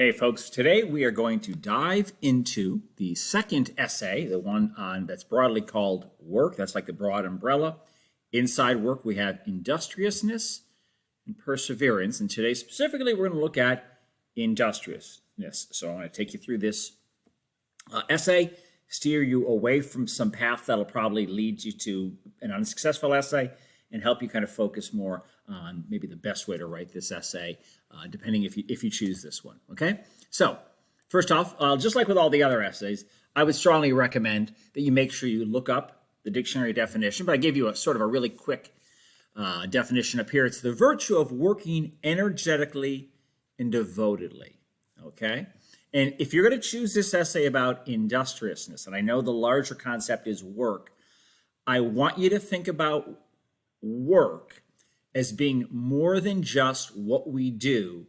Hey folks, today we are going to dive into the second essay, the one on that's broadly called work. That's like the broad umbrella. Inside work, we have industriousness and perseverance. And today specifically, we're going to look at industriousness. So I want to take you through this essay, steer you away from some path that'll probably lead you to an unsuccessful essay, and help you kind of focus more on maybe the best way to write this essay, depending if you choose this one, okay? So first off, just like with all the other essays, I would strongly recommend that you make sure you look up the dictionary definition, but I gave you a sort of a really quick definition up here. It's the virtue of working energetically and devotedly, okay? And if you're going to choose this essay about industriousness, and I know the larger concept is work, I want you to think about work as being more than just what we do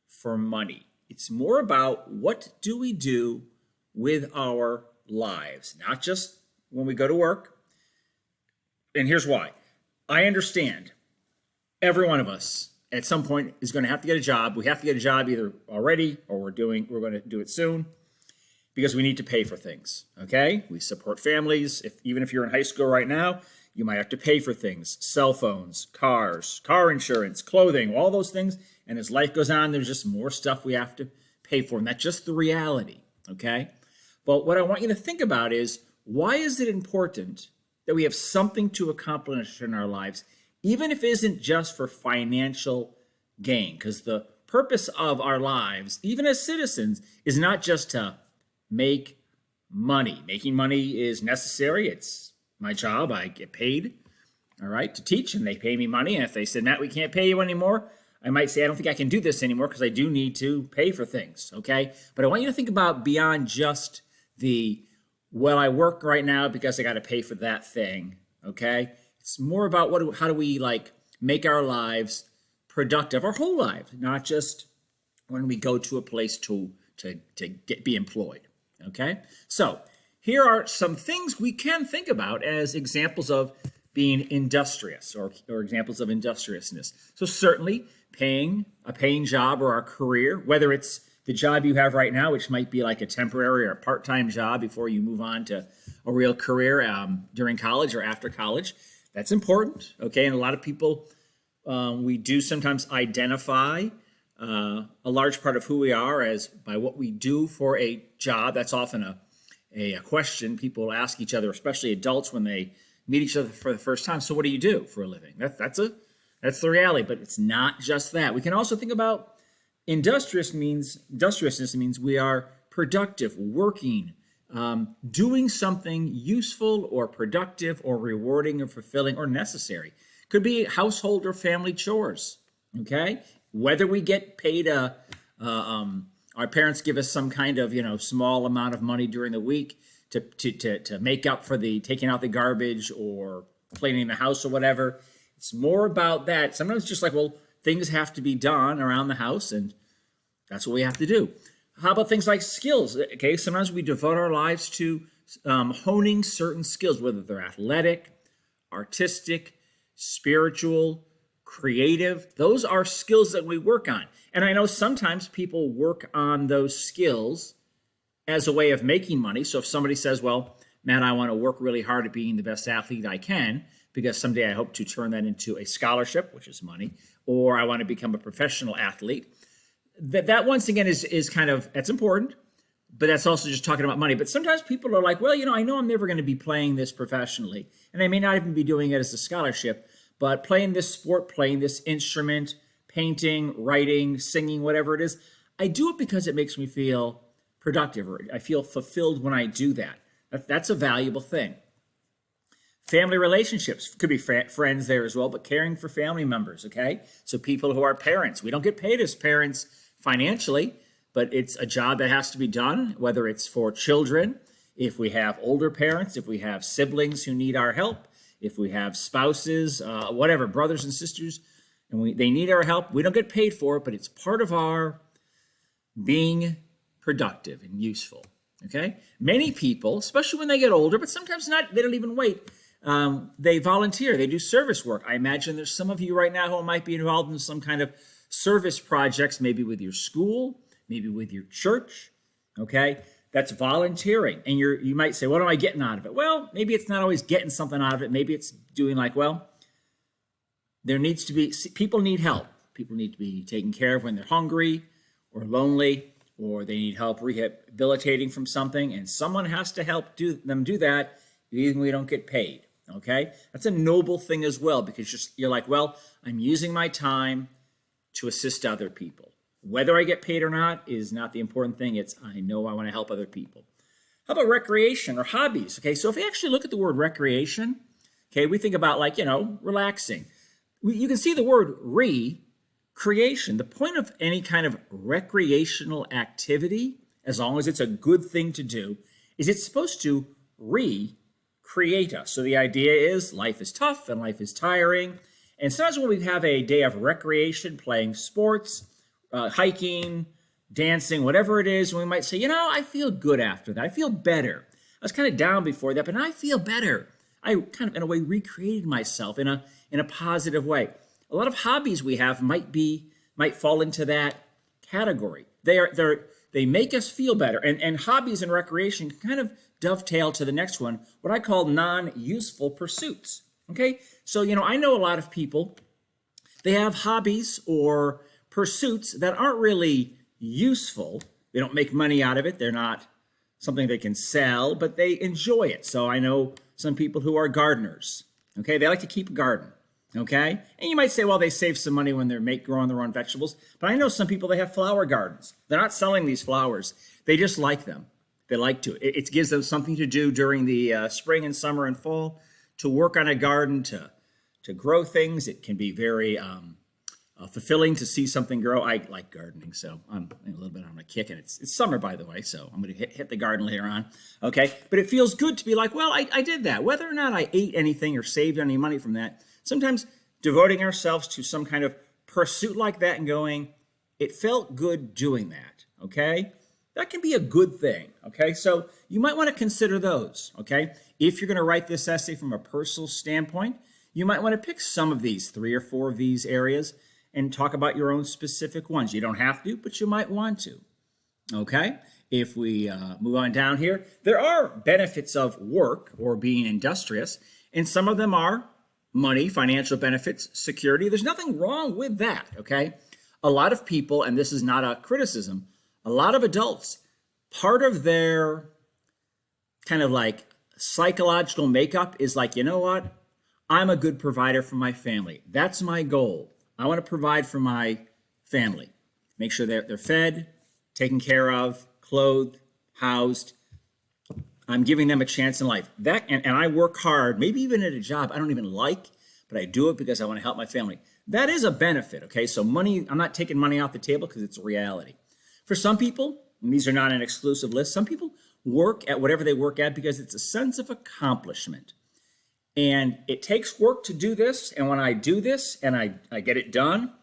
for money. It's more about what do we do with our lives, not just when we go to work. And here's why. I understand every one of us at some point is going to have to get a job. We have to get a job either already or we're going to do it soon because we need to pay for things, okay? We support families. Even if you're in high school right now, you might have to pay for things, cell phones, cars, car insurance, clothing, all those things. And as life goes on, there's just more stuff we have to pay for. And that's just the reality, okay? But what I want you to think about is, why is it important that we have something to accomplish in our lives, even if it isn't just for financial gain? Because the purpose of our lives, even as citizens, is not just to make money. Making money is necessary. It's my job. I get paid, all right, to teach, and they pay me money. And if they said, Matt, we can't pay you anymore, I might say, I don't think I can do this anymore because I do need to pay for things, okay? But I want you to think about beyond just well, I work right now because I got to pay for that thing, okay? It's more about how do we make our lives productive, our whole lives, not just when we go to a place to be employed, okay? So here are some things we can think about as examples of being industrious or examples of industriousness. So certainly a paying job or a career, whether it's the job you have right now, which might be like a temporary or part-time job before you move on to a real career during college or after college. That's important, okay? And a lot of people, we do sometimes identify a large part of who we are as by what we do for a job. That's often a question people ask each other, especially adults when they meet each other for the first time. So what do you do for a living? That's the reality, but it's not just that. We can also think about industriousness means we are productive, working, doing something useful or productive or rewarding or fulfilling or necessary. Could be household or family chores, okay? Whether we get paid our parents give us some kind of, small amount of money during the week to make up for the taking out the garbage or cleaning the house or whatever. It's more about that. Sometimes it's just things have to be done around the house, and that's what we have to do. How about things like skills? Okay, sometimes we devote our lives to honing certain skills, whether they're athletic, artistic, spiritual, creative. Those are skills that we work on. And I know sometimes people work on those skills as a way of making money. So if somebody says, well, Matt, I want to work really hard at being the best athlete I can because someday I hope to turn that into a scholarship, which is money, or I want to become a professional athlete. That once again is kind of, that's important, but that's also just talking about money. But sometimes people are like, well, I know I'm never going to be playing this professionally, and I may not even be doing it as a scholarship, but playing this sport, playing this instrument, painting, writing, singing, whatever it is, I do it because it makes me feel productive, or I feel fulfilled when I do that. That's a valuable thing. Family relationships, could be friends there as well, but caring for family members, okay? So people who are parents, we don't get paid as parents financially, but it's a job that has to be done, whether it's for children, if we have older parents, if we have siblings who need our help, if we have spouses, whatever, brothers and sisters, and they need our help. We don't get paid for it, but it's part of our being productive and useful, okay? Many people, especially when they get older, but sometimes not, they don't even wait. They volunteer, they do service work. I imagine there's some of you right now who might be involved in some kind of service projects, maybe with your school, maybe with your church, okay? That's volunteering. And you might say, what am I getting out of it? Well, maybe it's not always getting something out of it. Maybe it's doing like, well, there needs to be, people need help. People need to be taken care of when they're hungry or lonely, or they need help rehabilitating from something, and someone has to help them do that, even when we don't get paid, okay? That's a noble thing as well, because you're like, well, I'm using my time to assist other people. Whether I get paid or not is not the important thing. It's I know I want to help other people. How about recreation or hobbies? Okay, so if you actually look at the word recreation, okay, we think about like, relaxing. You can see the word recreation. The point of any kind of recreational activity, as long as it's a good thing to do, is it's supposed to recreate us. So the idea is life is tough and life is tiring. And sometimes when we have a day of recreation, playing sports, hiking, dancing, whatever it is, we might say, I feel good after that. I feel better. I was kind of down before that, but now I feel better. I kind of, in a way, recreated myself in a positive way. A lot of hobbies we have might fall into that category. They make us feel better. And hobbies and recreation can kind of dovetail to the next one, what I call non-useful pursuits. Okay? So, I know a lot of people, they have hobbies or pursuits that aren't really useful. They don't make money out of it. They're not something they can sell, but they enjoy it. So I know some people who are gardeners. Okay? They like to keep a garden. Okay? And you might say, well, they save some money when they're growing their own vegetables. But I know some people, they have flower gardens. They're not selling these flowers. They just like them. They like to. It gives them something to do during the spring and summer and fall, to work on a garden, to grow things. It can be very fulfilling to see something grow. I like gardening, so I'm a little bit on a kick. And it's summer, by the way, so I'm going to hit the garden later on. Okay? But it feels good to be like, well, I did that. Whether or not I ate anything or saved any money from that, sometimes devoting ourselves to some kind of pursuit like that and going, it felt good doing that, okay? That can be a good thing, okay? So you might want to consider those, okay? If you're going to write this essay from a personal standpoint, you might want to pick some of these, 3 or 4 of these areas, and talk about your own specific ones. You don't have to, but you might want to, okay? If we move on down here, there are benefits of work or being industrious, and some of them are money, financial benefits, security. There's nothing wrong with that, okay? A lot of people, and this is not a criticism, a lot of adults, part of their kind of like psychological makeup is like, you know what? I'm a good provider for my family. That's my goal. I want to provide for my family. Make sure they're fed, taken care of, clothed, housed. I'm giving them a chance in life. And I work hard, maybe even at a job I don't even like, but I do it because I want to help my family. That is a benefit, okay? So money, I'm not taking money off the table because it's a reality. For some people, and these are not an exclusive list, some people work at whatever they work at because it's a sense of accomplishment. And it takes work to do this, and when I do this and I get it done,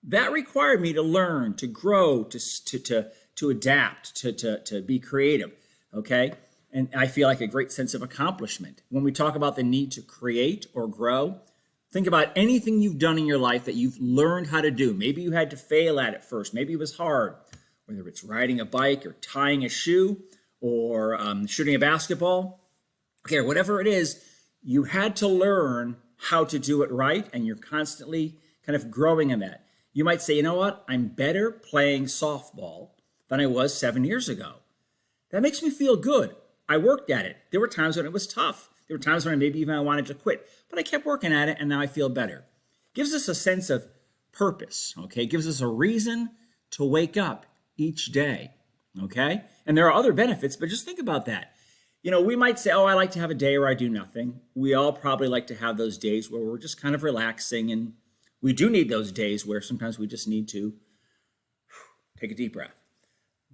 that required me to learn, to grow, to adapt, to be creative, okay? And I feel like a great sense of accomplishment. When we talk about the need to create or grow, think about anything you've done in your life that you've learned how to do. Maybe you had to fail at it first. Maybe it was hard, whether it's riding a bike or tying a shoe or shooting a basketball. Okay, or whatever it is, you had to learn how to do it right, and you're constantly kind of growing in that. You might say, you know what? I'm better playing softball than I was 7 years ago. That makes me feel good. I worked at it. There were times when it was tough. There were times when maybe even I wanted to quit, but I kept working at it, and now I feel better. Gives us a sense of purpose, okay? Gives us a reason to wake up each day, okay? And there are other benefits, but just think about that. We might say, oh, I like to have a day where I do nothing. We all probably like to have those days where we're just kind of relaxing, and we do need those days where sometimes we just need to take a deep breath.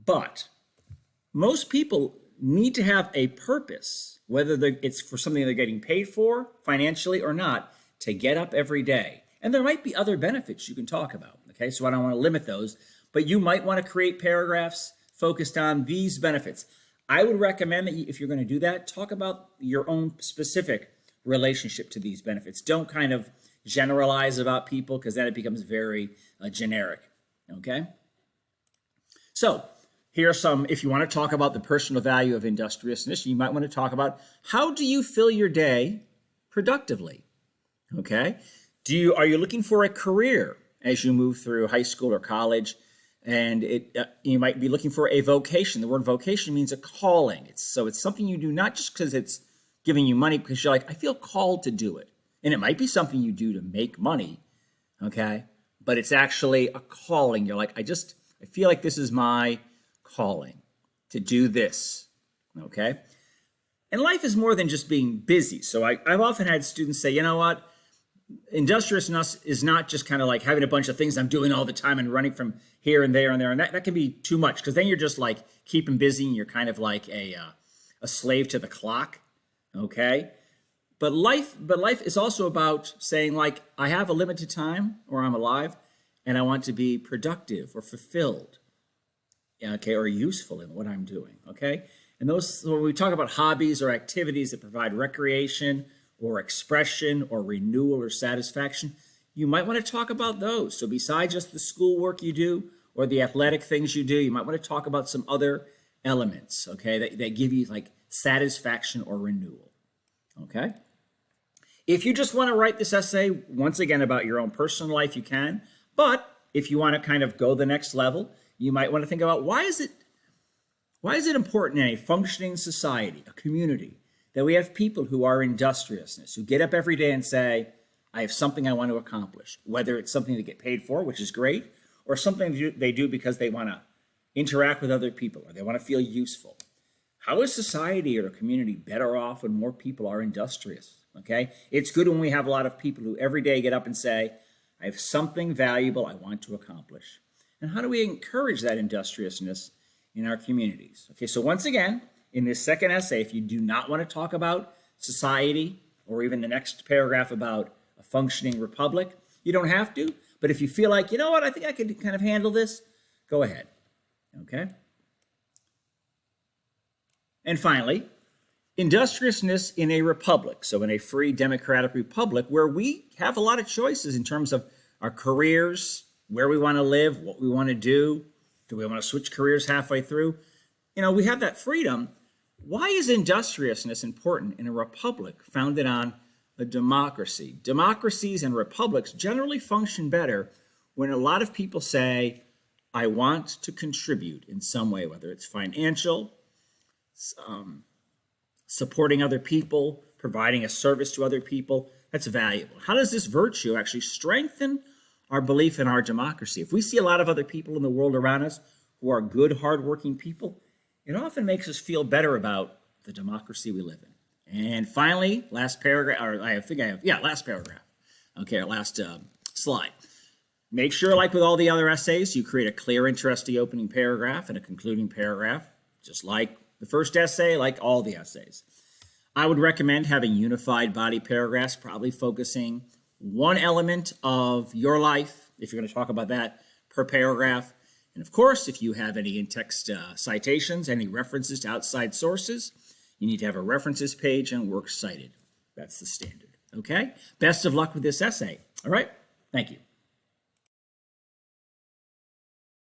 But most people need to have a purpose, whether it's for something they're getting paid for financially or not, to get up every day. And there might be other benefits you can talk about, okay? So I don't want to limit those, but you might want to create paragraphs focused on these benefits. I would recommend that if you're going to do that, talk about your own specific relationship to these benefits. Don't kind of generalize about people, because then it becomes very generic, okay? So here are some, if you want to talk about the personal value of industriousness, you might want to talk about how do you fill your day productively? Okay. Are you looking for a career as you move through high school or college? And you might be looking for a vocation. The word vocation means a calling. So it's something you do not just because it's giving you money, because you're like, I feel called to do it. And it might be something you do to make money, okay? But it's actually a calling. You're like, I feel like this is my calling to do this, okay? And life is more than just being busy. So I've often had students say, you know what? Industriousness is not just kind of like having a bunch of things I'm doing all the time and running from here and there and there. And that can be too much, because then you're just like keeping busy and you're kind of like a slave to the clock, okay? But life is also about saying, like, I have a limited time, or I'm alive, and I want to be productive or fulfilled, okay, or useful in what I'm doing, okay? And when we talk about hobbies or activities that provide recreation or expression or renewal or satisfaction, you might want to talk about those. So besides just the schoolwork you do or the athletic things you do, you might want to talk about some other elements, okay, that give you like satisfaction or renewal, okay? If you just want to write this essay, once again, about your own personal life, you can. But if you want to kind of go the next level, you might want to think about why is it important in a functioning society, a community, that we have people who are industriousness, who get up every day and say, I have something I want to accomplish, whether it's something they get paid for, which is great, or something they do because they want to interact with other people or they want to feel useful. How is society or a community better off when more people are industrious? Okay, it's good when we have a lot of people who every day get up and say, I have something valuable I want to accomplish. And how do we encourage that industriousness in our communities? Okay, so once again, in this second essay, if you do not want to talk about society or even the next paragraph about a functioning republic, you don't have to. But if you feel like, you know what, I think I could kind of handle this, go ahead. Okay? And finally, industriousness in a republic, so in a free democratic republic where we have a lot of choices in terms of our careers, where we want to live, what we want to do. Do we want to switch careers halfway through? You know, we have that freedom. Why is industriousness important in a republic founded on a democracy? Democracies and republics generally function better when a lot of people say, I want to contribute in some way, whether it's financial, supporting other people, providing a service to other people. That's valuable. How does this virtue actually strengthen our belief in our democracy? If we see a lot of other people in the world around us who are good, hardworking people, it often makes us feel better about the democracy we live in. And finally, last paragraph, or last paragraph. Okay, our last slide. Make sure, like with all the other essays, you create a clear, interesting opening paragraph and a concluding paragraph, just like the first essay, like all the essays. I would recommend having unified body paragraphs, probably focusing one element of your life, if you're going to talk about that, per paragraph. And of course, if you have any in-text citations, any references to outside sources, you need to have a references page and works cited. That's the standard, okay? Best of luck with this essay. All right, thank you.